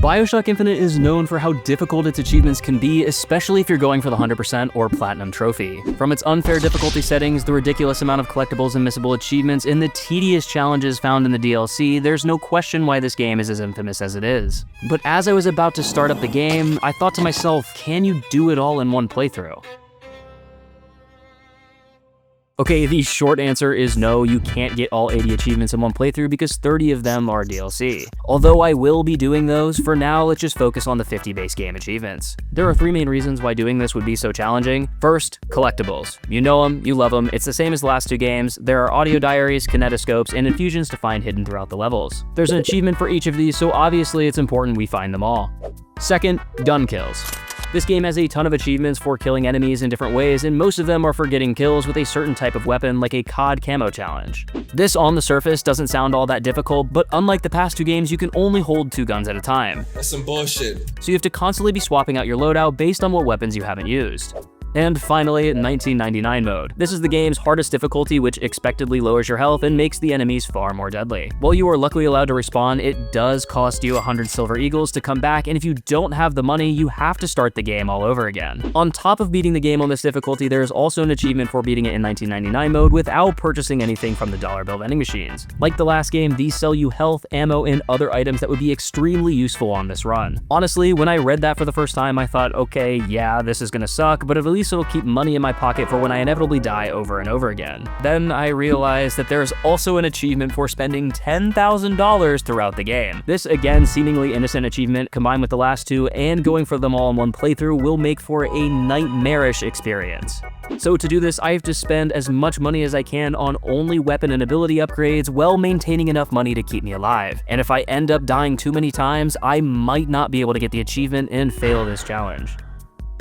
BioShock Infinite is known for how difficult its achievements can be, especially if you're going for the 100% or Platinum trophy. From its unfair difficulty settings, the ridiculous amount of collectibles and missable achievements, and the tedious challenges found in the DLC, there's no question why this game is as infamous as it is. But as I was about to start up the game, I thought to myself, can you do it all in one playthrough? Okay, the short answer is no, you can't get all 80 achievements in one playthrough because 30 of them are DLC. Although I will be doing those, for now let's just focus on the 50 base game achievements. There are 3 main reasons why doing this would be so challenging. First, collectibles. You know them, you love them, it's the same as the last 2 games. There are audio diaries, kinetoscopes, and infusions to find hidden throughout the levels. There's an achievement for each of these, so obviously it's important we find them all. Second, gun kills. This game has a ton of achievements for killing enemies in different ways, and most of them are for getting kills with a certain type of weapon like a COD camo challenge. This on the surface doesn't sound all that difficult, but unlike the past 2 games, you can only hold 2 guns at a time. That's some bullshit. So you have to constantly be swapping out your loadout based on what weapons you haven't used. And finally, 1999 mode. This is the game's hardest difficulty, which expectedly lowers your health and makes the enemies far more deadly. While you are luckily allowed to respawn, it does cost you 100 Silver Eagles to come back, and if you don't have the money, you have to start the game all over again. On top of beating the game on this difficulty, there is also an achievement for beating it in 1999 mode without purchasing anything from the dollar bill vending machines. Like the last game, these sell you health, ammo, and other items that would be extremely useful on this run. Honestly, when I read that for the first time, I thought, okay, yeah, this is gonna suck, but at least it'll keep money in my pocket for when I inevitably die over and over again. Then I realized that there's also an achievement for spending $10,000 throughout the game. This, again, seemingly innocent achievement combined with the last 2 and going for them all in one playthrough will make for a nightmarish experience. So to do this, I have to spend as much money as I can on only weapon and ability upgrades while maintaining enough money to keep me alive. And if I end up dying too many times, I might not be able to get the achievement and fail this challenge.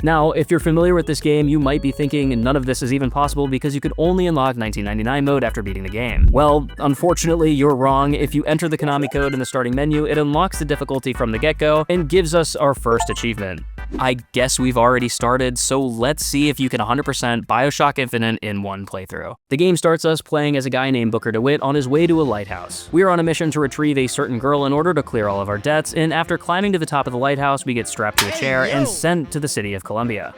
Now, if you're familiar with this game, you might be thinking none of this is even possible because you could only unlock 1999 mode after beating the game. Well, unfortunately, you're wrong. If you enter the Konami code in the starting menu, it unlocks the difficulty from the get-go and gives us our first achievement. I guess we've already started, so let's see if you can 100% BioShock Infinite in one playthrough. The game starts us playing as a guy named Booker DeWitt on his way to a lighthouse. We are on a mission to retrieve a certain girl in order to clear all of our debts, and after climbing to the top of the lighthouse, we get strapped to a chair and sent to the city of Columbia.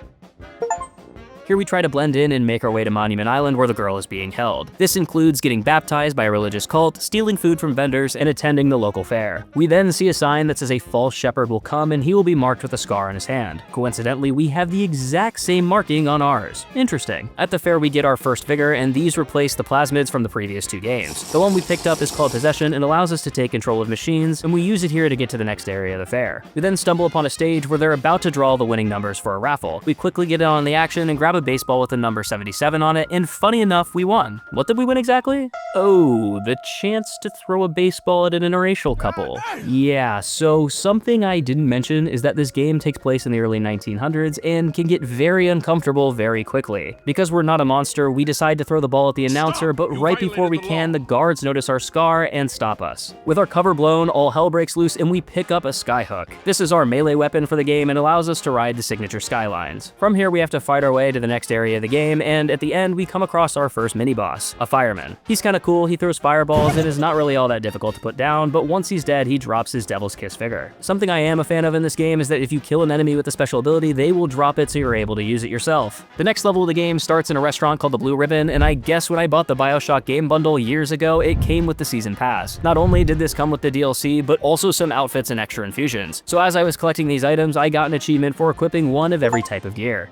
Here we try to blend in and make our way to Monument Island where the girl is being held. This includes getting baptized by a religious cult, stealing food from vendors, and attending the local fair. We then see a sign that says a false shepherd will come and he will be marked with a scar on his hand. Coincidentally, we have the exact same marking on ours. Interesting. At the fair we get our first vigor, and these replace the plasmids from the previous 2 games. The one we picked up is called Possession and allows us to take control of machines, and we use it here to get to the next area of the fair. We then stumble upon a stage where they're about to draw the winning numbers for a raffle. We quickly get in on the action and grab a baseball with the number 77 on it, and funny enough, we won. What did we win exactly? Oh, the chance to throw a baseball at an interracial couple. Yeah, so something I didn't mention is that this game takes place in the early 1900s and can get very uncomfortable very quickly. Because we're not a monster, we decide to throw the ball at the announcer, but right before we can, the guards notice our scar and stop us. With our cover blown, all hell breaks loose and we pick up a skyhook. This is our melee weapon for the game and allows us to ride the signature skylines. From here, we have to fight our way to the next area of the game, and at the end, we come across our first mini-boss, a fireman. He's kinda cool, he throws fireballs and is not really all that difficult to put down, but once he's dead, he drops his Devil's Kiss vigor. Something I am a fan of in this game is that if you kill an enemy with a special ability, they will drop it so you're able to use it yourself. The next level of the game starts in a restaurant called the Blue Ribbon, and I guess when I bought the BioShock game bundle years ago, it came with the season pass. Not only did this come with the DLC, but also some outfits and extra infusions. So as I was collecting these items, I got an achievement for equipping one of every type of gear.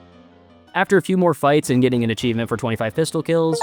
After a few more fights and getting an achievement for 25 pistol kills,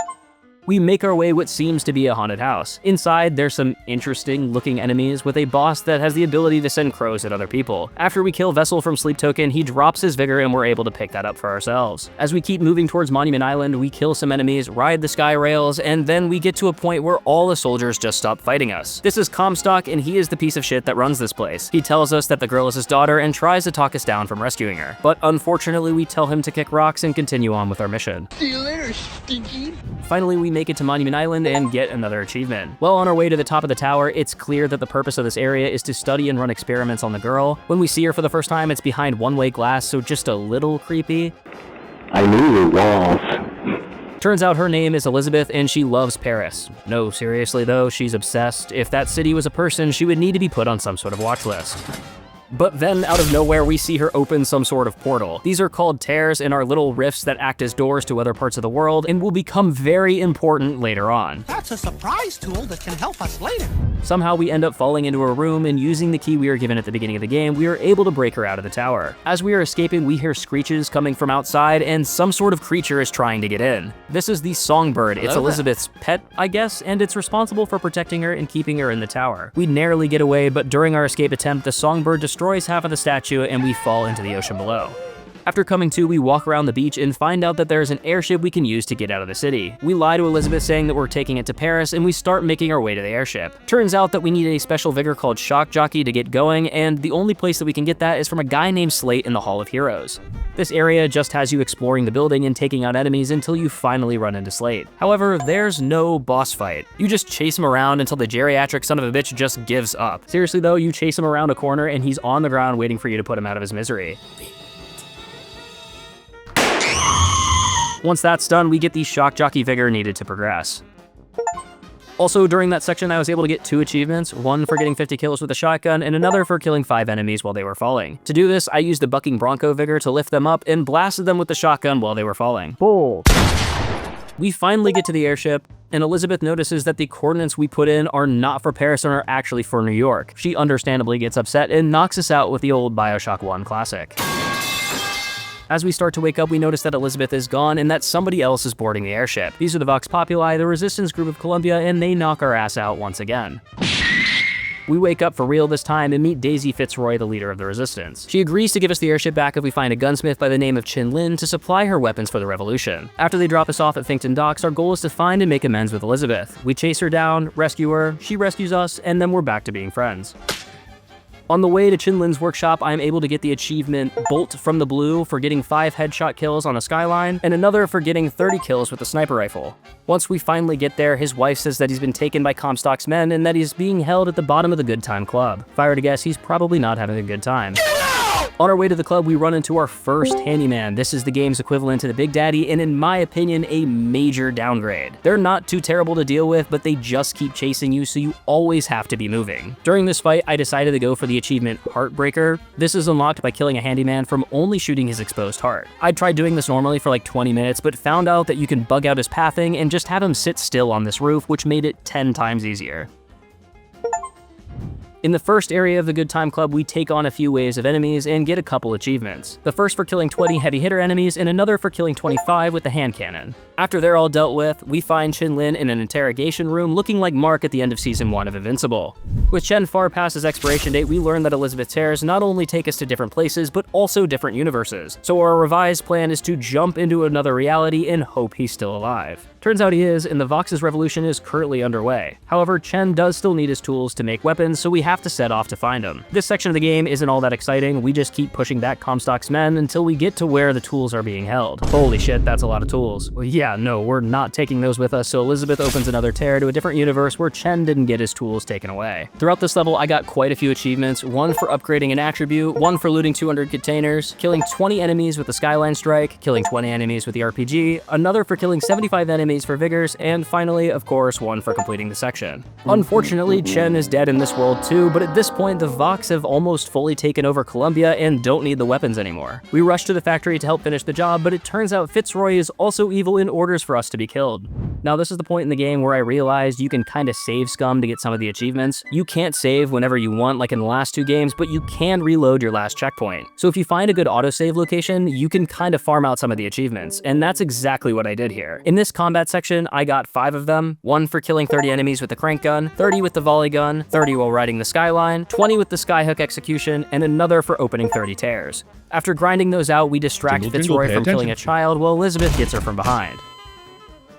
we make our way what seems to be a haunted house. Inside, there's some interesting looking enemies with a boss that has the ability to send crows at other people. After we kill Vessel from Sleep Token, he drops his vigor and we're able to pick that up for ourselves. As we keep moving towards Monument Island, we kill some enemies, ride the sky rails, and then we get to a point where all the soldiers just stop fighting us. This is Comstock, and he is the piece of shit that runs this place. He tells us that the girl is his daughter and tries to talk us down from rescuing her. But unfortunately, we tell him to kick rocks and continue on with our mission. See you later, stinky. Finally, we make it to Monument Island and get another achievement. While on our way to the top of the tower, it's clear that the purpose of this area is to study and run experiments on the girl. When we see her for the first time, it's behind one-way glass, so just a little creepy. I knew your walls. Turns out her name is Elizabeth and she loves Paris. No, seriously though, she's obsessed. If that city was a person, she would need to be put on some sort of watch list. But then, out of nowhere, we see her open some sort of portal. These are called tears and are little rifts that act as doors to other parts of the world and will become very important later on. That's a surprise tool that can help us later. Somehow we end up falling into a room, and using the key we were given at the beginning of the game, we are able to break her out of the tower. As we are escaping, we hear screeches coming from outside, and some sort of creature is trying to get in. This is the Songbird. It's Elizabeth's pet, I guess, and it's responsible for protecting her and keeping her in the tower. We narrowly get away, but during our escape attempt, the Songbird destroys half of the statue and we fall into the ocean below. After coming to, we walk around the beach and find out that there is an airship we can use to get out of the city. We lie to Elizabeth saying that we're taking it to Paris, and we start making our way to the airship. Turns out that we need a special vigor called Shock Jockey to get going, and the only place that we can get that is from a guy named Slate in the Hall of Heroes. This area just has you exploring the building and taking out enemies until you finally run into Slate. However, there's no boss fight. You just chase him around until the geriatric son of a bitch just gives up. Seriously though, you chase him around a corner and he's on the ground waiting for you to put him out of his misery. Once that's done, we get the Shock Jockey Vigor needed to progress. Also, during that section, I was able to get 2 achievements, one for getting 50 kills with a shotgun, and another for killing 5 enemies while they were falling. To do this, I used the Bucking Bronco Vigor to lift them up and blasted them with the shotgun while they were falling. Bold. We finally get to the airship, and Elizabeth notices that the coordinates we put in are not for Paris and are actually for New York. She understandably gets upset and knocks us out with the old BioShock 1 classic. As we start to wake up, we notice that Elizabeth is gone and that somebody else is boarding the airship. These are the Vox Populi, the resistance group of Columbia, and they knock our ass out once again. We wake up for real this time and meet Daisy Fitzroy, the leader of the resistance. She agrees to give us the airship back if we find a gunsmith by the name of Chin Lin to supply her weapons for the revolution. After they drop us off at Finkton Docks, our goal is to find and make amends with Elizabeth. We chase her down, rescue her, she rescues us, and then we're back to being friends. On the way to Chin Lin's workshop, I am able to get the achievement Bolt from the Blue for getting 5 headshot kills on a skyline, and another for getting 30 kills with a sniper rifle. Once we finally get there, his wife says that he's been taken by Comstock's men and that he's being held at the bottom of the Good Time Club. If I were to guess, he's probably not having a good time. On our way to the club, we run into our first handyman. This is the game's equivalent to the Big Daddy, and in my opinion, a major downgrade. They're not too terrible to deal with, but they just keep chasing you, so you always have to be moving. During this fight, I decided to go for the achievement Heartbreaker. This is unlocked by killing a handyman from only shooting his exposed heart. I tried doing this normally for like 20 minutes, but found out that you can bug out his pathing and just have him sit still on this roof, which made it 10 times easier. In the first area of the Good Time Club, we take on a few waves of enemies and get a couple achievements. The first for killing 20 heavy hitter enemies and another for killing 25 with the hand cannon. After they're all dealt with, we find Chin Lin in an interrogation room looking like Mark at the end of Season 1 of Invincible. With Chen far past his expiration date, we learn that Elizabeth tears not only take us to different places, but also different universes. So our revised plan is to jump into another reality and hope he's still alive. Turns out he is, and the Vox's revolution is currently underway. However, Chen does still need his tools to make weapons, so we have to set off to find him. This section of the game isn't all that exciting. We just keep pushing back Comstock's men until we get to where the tools are being held. Holy shit, that's a lot of tools. Well, yeah, no, we're not taking those with us, so Elizabeth opens another tear to a different universe where Chen didn't get his tools taken away. Throughout this level, I got quite a few achievements, one for upgrading an attribute, one for looting 200 containers, killing 20 enemies with the Skyline Strike, killing 20 enemies with the RPG, another for killing 75 enemies for Vigors, and finally, of course, one for completing the section. Unfortunately, Chen is dead in this world too, but at this point, the Vox have almost fully taken over Columbia and don't need the weapons anymore. We rush to the factory to help finish the job, but it turns out Fitzroy is also evil and orders for us to be killed. Now, this is the point in the game where I realized you can kinda save scum to get some of the achievements. You can't save whenever you want like in the last 2 games, but you can reload your last checkpoint. So if you find a good autosave location, you can kinda farm out some of the achievements, and that's exactly what I did here. In this combat section, I got 5 of them, one for killing 30 enemies with the crank gun, 30 with the volley gun, 30 while riding the skyline, 20 with the skyhook execution, and another for opening 30 tears. After grinding those out, we distract Fitzroy from killing a child while Elizabeth gets her from behind.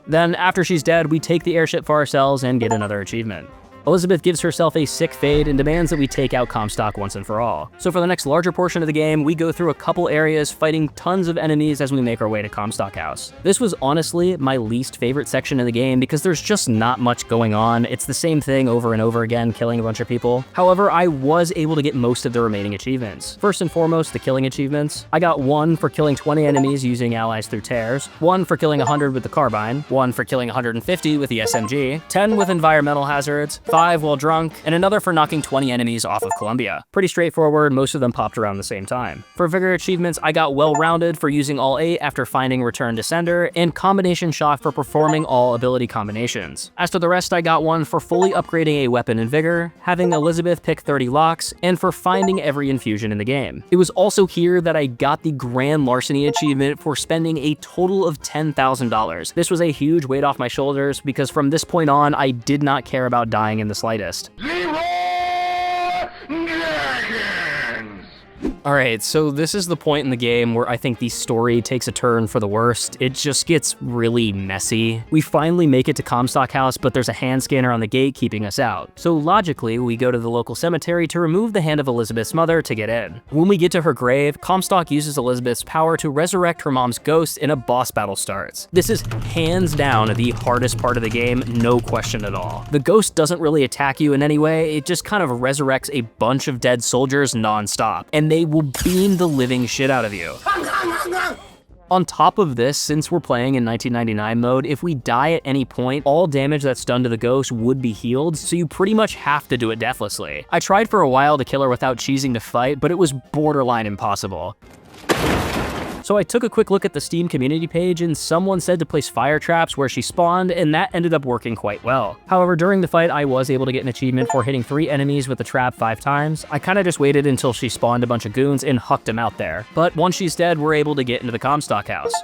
Then, after she's dead, we take the airship for ourselves and get another achievement. Elizabeth gives herself a sick fade and demands that we take out Comstock once and for all. So for the next larger portion of the game, we go through a couple areas fighting tons of enemies as we make our way to Comstock House. This was honestly my least favorite section of the game because there's just not much going on. It's the same thing over and over again, killing a bunch of people. However, I was able to get most of the remaining achievements. First and foremost, the killing achievements. I got 1 for killing 20 enemies using allies through tears, 1 for killing 100 with the carbine, 1 for killing 150 with the SMG, 10 with environmental hazards, 5 while drunk, and another for knocking 20 enemies off of Columbia. Pretty straightforward, most of them popped around the same time. For Vigor achievements, I got Well-Rounded for using all 8 after finding Return to Sender, and Combination Shot for performing all ability combinations. As for the rest, I got one for fully upgrading a weapon in Vigor, having Elizabeth pick 30 locks, and for finding every infusion in the game. It was also here that I got the Grand Larceny achievement for spending a total of $10,000. This was a huge weight off my shoulders because from this point on, I did not care about dying in the slightest. Alright, so this is the point in the game where I think the story takes a turn for the worst. It just gets really messy. We finally make it to Comstock House, but there's a hand scanner on the gate keeping us out. So logically, we go to the local cemetery to remove the hand of Elizabeth's mother to get in. When we get to her grave, Comstock uses Elizabeth's power to resurrect her mom's ghost and a boss battle starts. This is hands down the hardest part of the game, no question at all. The ghost doesn't really attack you in any way, it just kind of resurrects a bunch of dead soldiers non-stop, and they will beam the living shit out of you. On top of this, since we're playing in 1999 mode, if we die at any point, all damage that's done to the ghost would be healed, so you pretty much have to do it deathlessly. I tried for a while to kill her without cheesing to fight, but it was borderline impossible. So I took a quick look at the Steam community page and someone said to place fire traps where she spawned, and that ended up working quite well. However, during the fight, I was able to get an achievement for hitting 3 enemies with the trap 5 times. I kinda just waited until she spawned a bunch of goons and hucked them out there. But once she's dead, we're able to get into the Comstock House.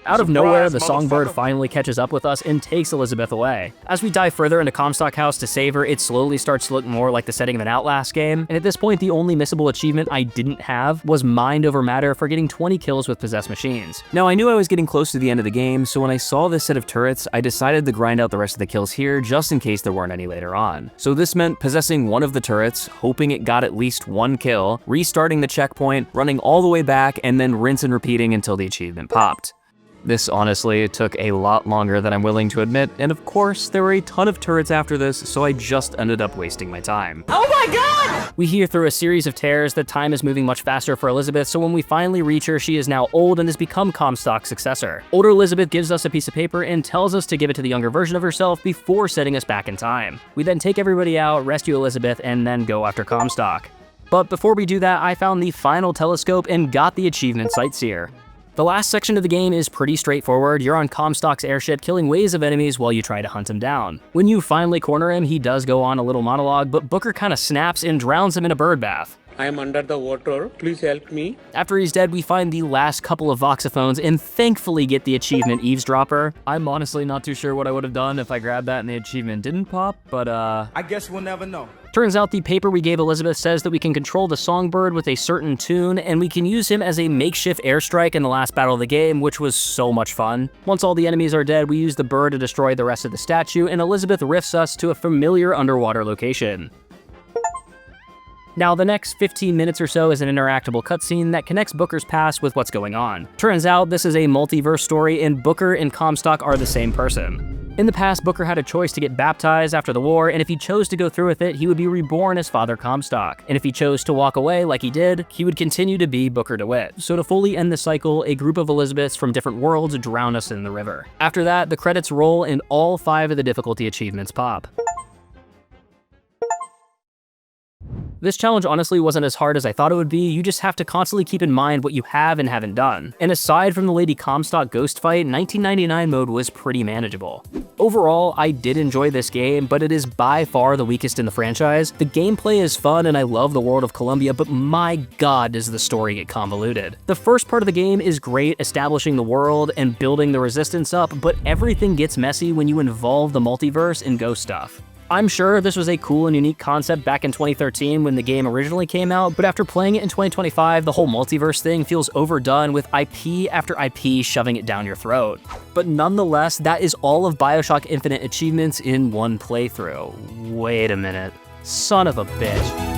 Out of nowhere, the Songbird finally catches up with us and takes Elizabeth away. As we dive further into Comstock House to save her, it slowly starts to look more like the setting of an Outlast game, and at this point, the only missable achievement I didn't have was Mind Over Matter for getting 20 kills with possessed machines. Now, I knew I was getting close to the end of the game, so when I saw this set of turrets, I decided to grind out the rest of the kills here just in case there weren't any later on. So this meant possessing one of the turrets, hoping it got at least 1 kill, restarting the checkpoint, running all the way back, and then rinse and repeating until the achievement popped. This honestly took a lot longer than I'm willing to admit, and of course, there were a ton of turrets after this, so I just ended up wasting my time. Oh my god! We hear through a series of tears that time is moving much faster for Elizabeth, so when we finally reach her, she is now old and has become Comstock's successor. Older Elizabeth gives us a piece of paper and tells us to give it to the younger version of herself before setting us back in time. We then take everybody out, rescue Elizabeth, and then go after Comstock. But before we do that, I found the final telescope and got the achievement Sightseer. The last section of the game is pretty straightforward. You're on Comstock's airship killing waves of enemies while you try to hunt him down. When you finally corner him, he does go on a little monologue, but Booker kinda snaps and drowns him in a bird bath. I am under the water, please help me. After he's dead, we find the last couple of voxophones and thankfully get the achievement Eavesdropper. I'm honestly not too sure what I would have done if I grabbed that and the achievement didn't pop, but I guess we'll never know. Turns out the paper we gave Elizabeth says that we can control the Songbird with a certain tune, and we can use him as a makeshift airstrike in the last battle of the game, which was so much fun. Once all the enemies are dead, we use the bird to destroy the rest of the statue, and Elizabeth riffs us to a familiar underwater location. Now, the next 15 minutes or so is an interactable cutscene that connects Booker's past with what's going on. Turns out this is a multiverse story, and Booker and Comstock are the same person. In the past, Booker had a choice to get baptized after the war, and if he chose to go through with it, he would be reborn as Father Comstock. And if he chose to walk away like he did, he would continue to be Booker DeWitt. So to fully end the cycle, a group of Elizabeths from different worlds drown us in the river. After that, the credits roll and all 5 of the difficulty achievements pop. This challenge honestly wasn't as hard as I thought it would be. You just have to constantly keep in mind what you have and haven't done. And aside from the Lady Comstock ghost fight, 1999 mode was pretty manageable. Overall, I did enjoy this game, but it is by far the weakest in the franchise. The gameplay is fun and I love the world of Columbia, but my god does the story get convoluted. The first part of the game is great, establishing the world and building the resistance up, but everything gets messy when you involve the multiverse and ghost stuff. I'm sure this was a cool and unique concept back in 2013 when the game originally came out, but after playing it in 2025, the whole multiverse thing feels overdone with IP after IP shoving it down your throat. But nonetheless, that is all of BioShock Infinite achievements in one playthrough. Wait a minute. Son of a bitch.